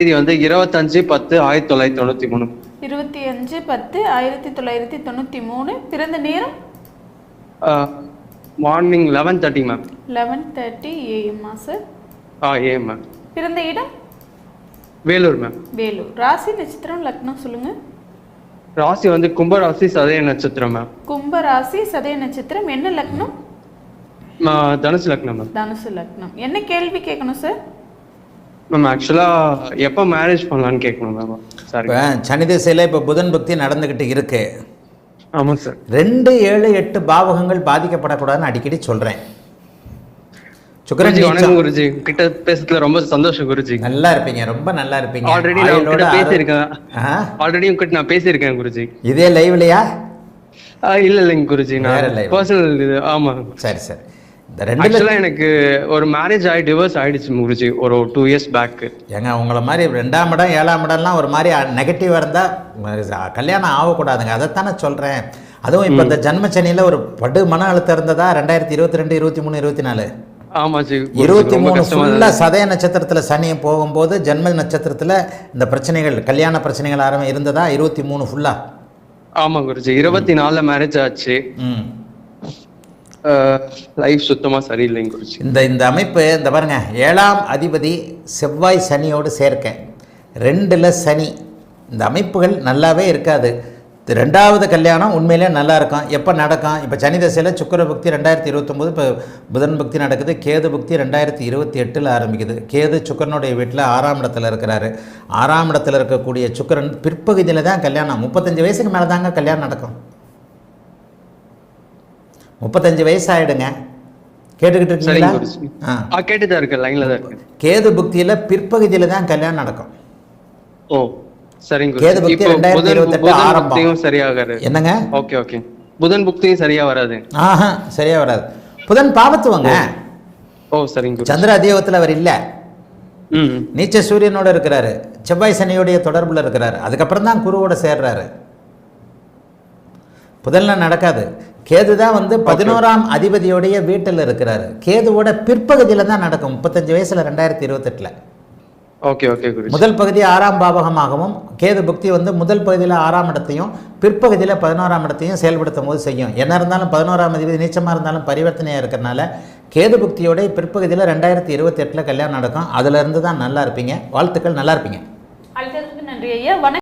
தேதி வந்து 25/10/1993. 25/10/1993. பிறந்த நேரம் morning 11:30 ma'am. 11:30 AM sir? AM ma'am. பிறந்த இடம்? வேலூர் மேம். வேலூர். ராசி, நட்சத்திரம், லக்னம் சொல்லுங்க. ராசி வந்து கும்பராசி, சதய நட்சத்திரம் மேம். கும்ப ராசி, சதய நட்சத்திரம். என்ன லக்னம்? தனுசு லக்னம் மேம். தனுசு லக்னம். என்ன கேள்வி கேட்கணும் சார்? மேம் ஆக்சுவலா எப்போ மேரேஜ் பண்ணலான்னு கேட்கணும் மேம். சாரி. சனி திசையில் இப்போ புதன் பக்தி நடந்துக்கிட்டு இருக்கு. ஆமாம் சார். 2, 7, 8 பாவகங்கள் பாதிக்கப்படக்கூடாதுன்னு அடிக்கடி சொல்கிறேன். குருஜி வணக்கம் குருஜி, கிட்ட பேசுறதுல ரொம்ப சந்தோஷம் குருஜி. நல்லா இருப்பீங்க, ரொம்ப நல்லா இருப்பீங்க. ஆல்ரெடி நான் பேசியிருக்கேன் குருஜி. இதே லைவ்லையா? இல்லைங்க குருஜி, நான் பர்சனல் இது. ஆமா சரி சரி. ஆக்சுவலா எனக்கு ஒரு மேரேஜ் ஆகி டிவோர்ஸ் ஆயிடுச்சு குருஜி ஒரு 2 இயர்ஸ் பேக். ஏங்க உங்களை மாதிரி 2ஆம் இடம் 7ஆம் இடம்லாம் ஒரு மாதிரி நெகட்டிவாக இருந்தால் கல்யாணம் ஆகக்கூடாதுங்க. அதைத்தானே சொல்கிறேன். அதுவும் இப்போ இந்த ஜன்மச்சனியில் ஒரு படு மன அழுத்தம் இருந்ததா 2022, 23, 24. ஆமா ஜி. 23 ஃபுல்லாக சதய நட்சத்திரத்தில் சனி போகும்போது ஜன்ம நட்சத்திரத்தில் இந்த பிரச்சனைகள், கல்யாண பிரச்சனைகள் இருந்ததா 23 ஃபுல்லா? ஆமா குருஜி. 24 மேரேஜ் ஆச்சு. லைஃப் சுத்தமா சரியில்லைங்க குருஜி. இந்த அமைப்பு இந்த பாருங்க, 7ஆம் அதிபதி செவ்வாய் சனியோடு சேர்க்க, 2ல் சனி, இந்த அமைப்புகள் நல்லாவே இருக்காது. 2வது கல்யாணம் உண்மையிலே நல்லா இருக்கும். எப்போ நடக்கும்? இப்போ சனி தசையில் சுக்கிர பக்தி 2029, இப்போ புதன் பக்தி நடக்குது. கேது பக்தி 2028 ஆரம்பிக்குது. கேது சுக்கரனுடைய வீட்டில் 6ஆம் இடத்துல இருக்கிறாரு. 6ஆம் இடத்துல இருக்கக்கூடிய சுக்கரன் பிற்பகுதியில் தான் கல்யாணம். 35 வயசுக்கு மேலே தாங்க கல்யாணம் நடக்கும். 35 வயசு ஆகிடுங்க. கேட்டுக்கிட்டு இருக்கீங்களா? கேட்டுதான் இருக்கு, லைன்ல தான் இருக்கு. கேது புக்தியில் பிற்பகுதியில் தான் கல்யாணம் நடக்கும். ஓ சரிங்க. கேது புக்தி 2028 ஆரம்பம். சரியாகாது. என்னங்க? Okay okay. புதன் புக்தியும் சரியா வராது. சரியா வராது. புதன் பாபத்துவங்க. ஓ சரிங்க. சந்திர அதியோகத்தில் அவர் இல்லை. நீச்ச சூரியனோட இருக்கிறாரு. செவ்வாய் சனியோடைய தொடர்புல இருக்கிறாரு. அதுக்கப்புறம் தான் குருவோட சேர்றாரு. புதன்லாம் நடக்காது. கேது தான் வந்து 11ஆம் அதிபதியோடைய வீட்டில் இருக்கிறாரு. கேதுவோட பிற்பகுதியில் தான் நடக்கும். 35 வயசுல 2028. Okay okay Guruji. முதல் பகுதி 6ஆம் பாவகமாகவும், கேது புக்தி வந்து முதல் பகுதியில் 6ஆம் இடத்தையும் பிற்பகுதியில் 11ஆம் இடத்தையும் செயல்படுத்தும் போது செய்யும். என்ன இருந்தாலும் 11ஆம் அதிபதி நீச்சமாக இருந்தாலும் பரிவர்த்தனையாக இருக்கிறனால கேது புக்தியோட பிற்பகுதியில் 2028 கல்யாணம் நடக்கும். அதுலேருந்து தான் நல்லா இருப்பீங்க. வாழ்த்துக்கள், நல்லா இருப்பீங்க. நன்றி ஐயா.